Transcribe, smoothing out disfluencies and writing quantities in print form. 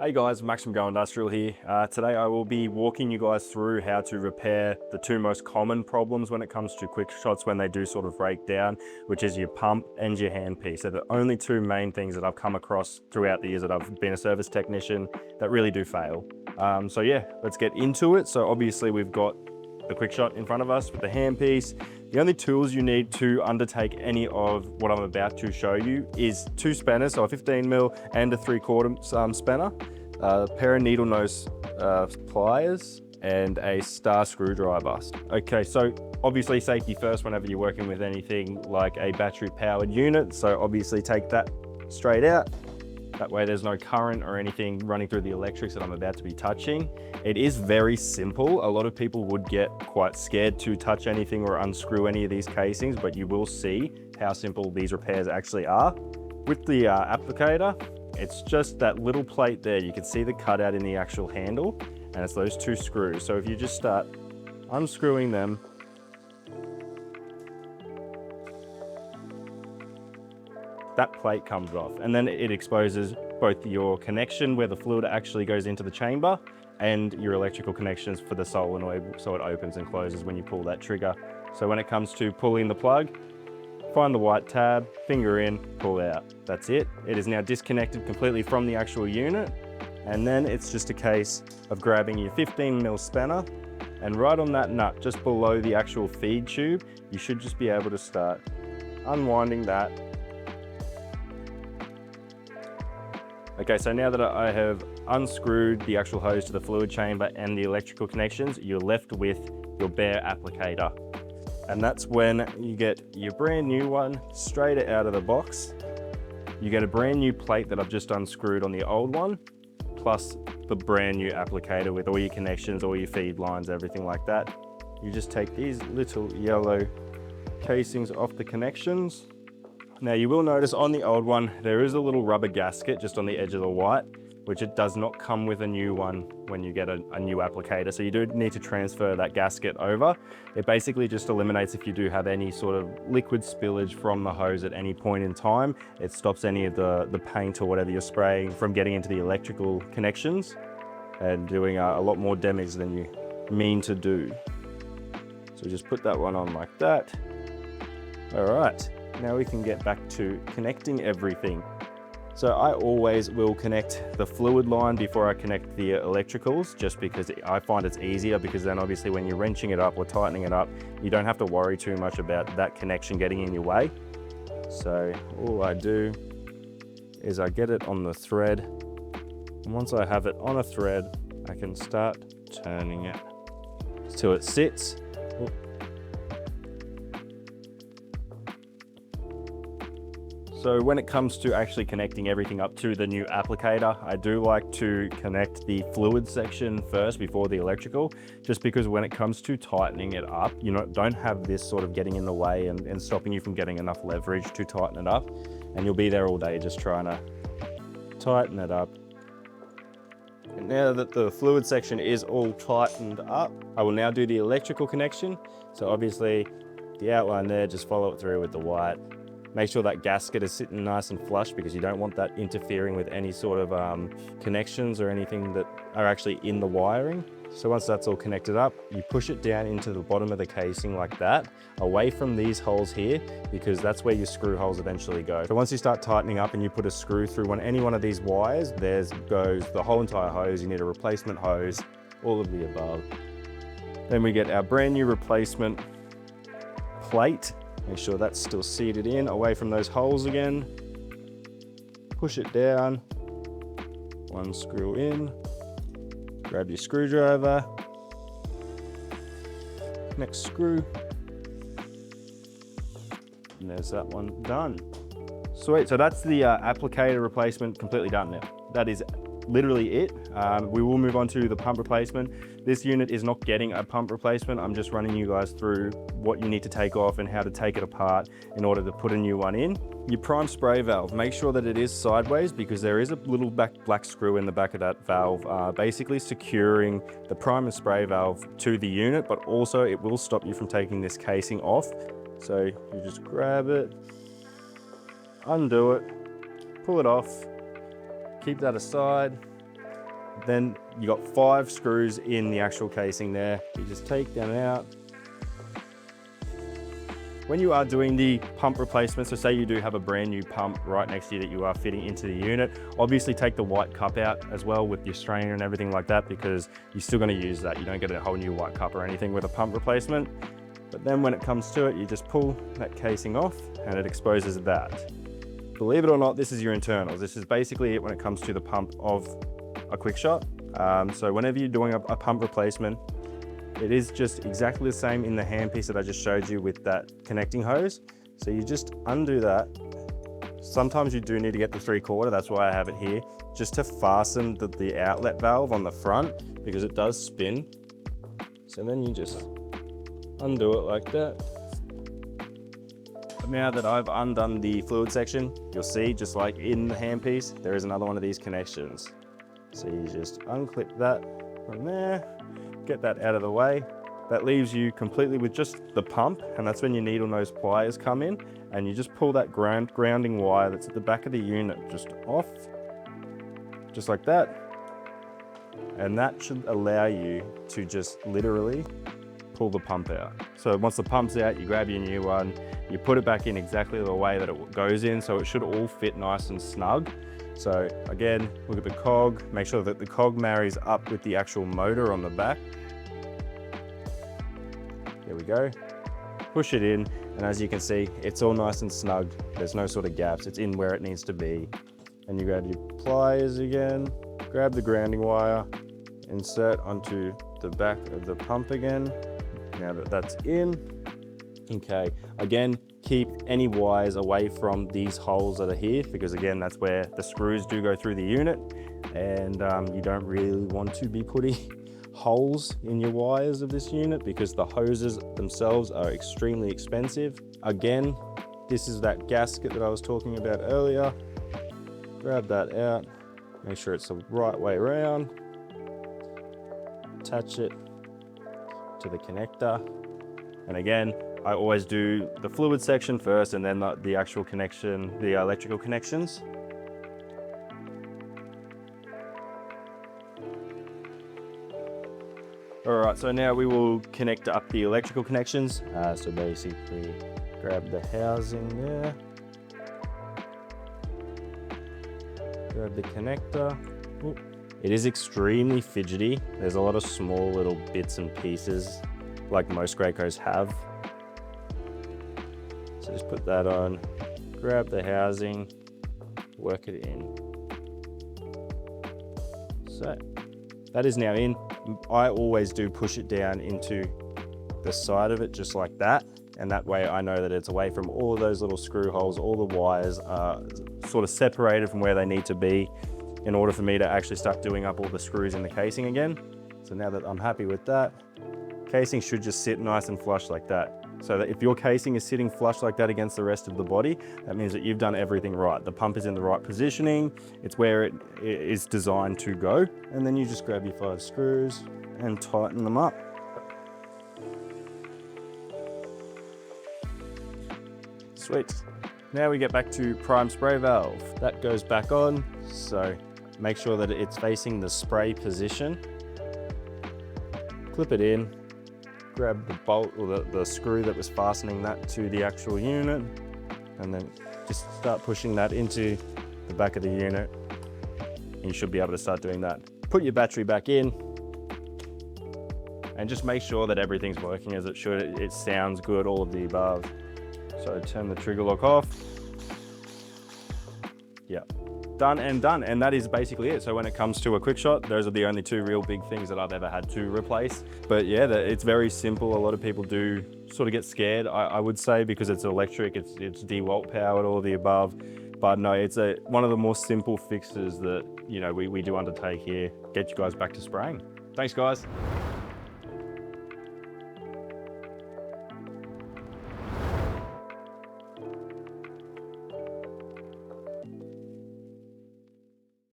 Hey guys, Max from Go Industrial here. Today I will be walking you guys through how to repair the two most common problems when it comes to QuickShots when they do sort of break down, which is your pump and your handpiece. They're the only two main things that I've come across throughout the years that I've been a service technician that really do fail. So yeah, let's get into it. So obviously we've got the QuickShot in front of us with the handpiece. The only tools you need to undertake any of what I'm about to show you is two spanners, so a 15mm and a 3/4 spanner, a pair of needle nose pliers, and a star screwdriver. Okay, so obviously safety first whenever you're working with anything like a battery powered unit. So obviously take that straight out. That way there's no current or anything running through the electrics that I'm about to be touching. It is very simple. A lot of people would get quite scared to touch anything or unscrew any of these casings, but you will see how simple these repairs actually are. With the applicator, it's just that little plate there. You can see the cutout in the actual handle, and it's those two screws. So if you just start unscrewing them, that plate comes off, and then it exposes both your connection where the fluid actually goes into the chamber and your electrical connections for the solenoid, so it opens and closes when you pull that trigger. So when it comes to pulling the plug, find the white tab, finger in, pull out. That's it. It is now disconnected completely from the actual unit, and then it's just a case of grabbing your 15mm spanner, and right on that nut just below the actual feed tube, you should just be able to start unwinding that. Okay, so now that I have unscrewed the actual hose to the fluid chamber and the electrical connections, you're left with your bare applicator. And that's when you get your brand new one straight out of the box. You get a brand new plate that I've just unscrewed on the old one, plus the brand new applicator with all your connections, all your feed lines, everything like that. You just take these little yellow casings off the connections. Now you will notice on the old one, there is a little rubber gasket just on the edge of the white, which it does not come with a new one when you get a new applicator. So you do need to transfer that gasket over. It basically just eliminates if you do have any sort of liquid spillage from the hose at any point in time. It stops any of the paint or whatever you're spraying from getting into the electrical connections and doing a lot more damage than you mean to do. So just put that one on like that. All right. Now we can get back to connecting everything. So I always will connect the fluid line before I connect the electricals, just because I find it's easier, because then obviously when you're wrenching it up or tightening it up, you don't have to worry too much about that connection getting in your way. So all I do is I get it on the thread. And once I have it on a thread, I can start turning it till it sits. So when it comes to actually connecting everything up to the new applicator, I do like to connect the fluid section first before the electrical, just because when it comes to tightening it up, you don't have this sort of getting in the way and stopping you from getting enough leverage to tighten it up. And you'll be there all day just trying to tighten it up. And now that the fluid section is all tightened up, I will now do the electrical connection. So obviously the outline there, just follow it through with the white. Make sure that gasket is sitting nice and flush, because you don't want that interfering with any sort of connections or anything that are actually in the wiring. So once that's all connected up, you push it down into the bottom of the casing like that, away from these holes here, because that's where your screw holes eventually go. So once you start tightening up and you put a screw through any one of these wires, there goes the whole entire hose. You need a replacement hose, all of the above. Then we get our brand new replacement plate. Make sure that's still seated in, away from those holes again. Push it down, one screw in, grab your screwdriver, next screw, and there's that one done. Sweet, so that's the applicator replacement completely done now. That is literally it. We will move on to the pump replacement. This unit is not getting a pump replacement. I'm just running you guys through what you need to take off and how to take it apart in order to put a new one in. Your prime spray valve, make sure that it is sideways, because there is a little black screw in the back of that valve, basically securing the prime and spray valve to the unit, but also it will stop you from taking this casing off. So you just grab it, undo it, pull it off, keep that aside, Then you got 5 screws in the actual casing there. You just take them out. When you are doing the pump replacement, so say you do have a brand new pump right next to you that you are fitting into the unit, obviously take the white cup out as well with your strainer and everything like that, because you're still going to use that. You don't get a whole new white cup or anything with a pump replacement. But then when it comes to it, you just pull that casing off and it exposes that. Believe it or not, this is your internals. This is basically it when it comes to the pump of a QuickShot. So whenever you're doing a pump replacement, it is just exactly the same in the handpiece that I just showed you with that connecting hose. So you just undo that. Sometimes you do need to get the 3/4, that's why I have it here, just to fasten the outlet valve on the front, because it does spin. So then you just undo it like that. Now that I've undone the fluid section, you'll see just like in the handpiece, there is another one of these connections. So you just unclip that from there, get that out of the way. That leaves you completely with just the pump, and that's when your needle nose pliers come in, and you just pull that grounding wire that's at the back of the unit just off, just like that. And that should allow you to just literally pull the pump out. So once the pump's out, you grab your new one, you put it back in exactly the way that it goes in, so it should all fit nice and snug. So again, look at the cog, make sure that the cog marries up with the actual motor on the back. There we go. Push it in, and as you can see, it's all nice and snug. There's no sort of gaps, it's in where it needs to be. And you grab your pliers again, grab the grounding wire, insert onto the back of the pump again. Now that that's in, okay, again, keep any wires away from these holes that are here, because again, that's where the screws do go through the unit, and you don't really want to be putting holes in your wires of this unit, because the hoses themselves are extremely expensive. Again, this is that gasket that I was talking about earlier. Grab that out, make sure it's the right way around, attach it to the connector, and again, I always do the fluid section first and then the actual connection, the electrical connections. All right, so now we will connect up the electrical connections. So basically grab the housing there, grab the connector. Ooh. It is extremely fidgety. There's a lot of small little bits and pieces like most Gracos have. So just put that on, grab the housing, work it in. So that is now in. I always do push it down into the side of it just like that. And that way I know that it's away from all of those little screw holes. All the wires are sort of separated from where they need to be in order for me to actually start doing up all the screws in the casing again. So now that I'm happy with that, casing should just sit nice and flush like that. So that if your casing is sitting flush like that against the rest of the body, that means that you've done everything right. The pump is in the right positioning, it's where it is designed to go. And then you just grab your 5 screws and tighten them up. Sweet. Now we get back to prime spray valve. That goes back on, so make sure that it's facing the spray position. Clip it in. Grab the bolt or the screw that was fastening that to the actual unit, and then just start pushing that into the back of the unit, and you should be able to start doing that. Put your battery back in and just make sure that everything's working as it should. It sounds good, all of the above. So turn the trigger lock off. Yeah. Done and done, and that is basically it. So when it comes to a QuickShot, those are the only 2 real big things that I've ever had to replace. But yeah, it's very simple. A lot of people do sort of get scared, I would say, because it's electric, it's DeWalt powered, all of the above. But no, it's one of the more simple fixes that we do undertake here. Get you guys back to spraying. Thanks, guys.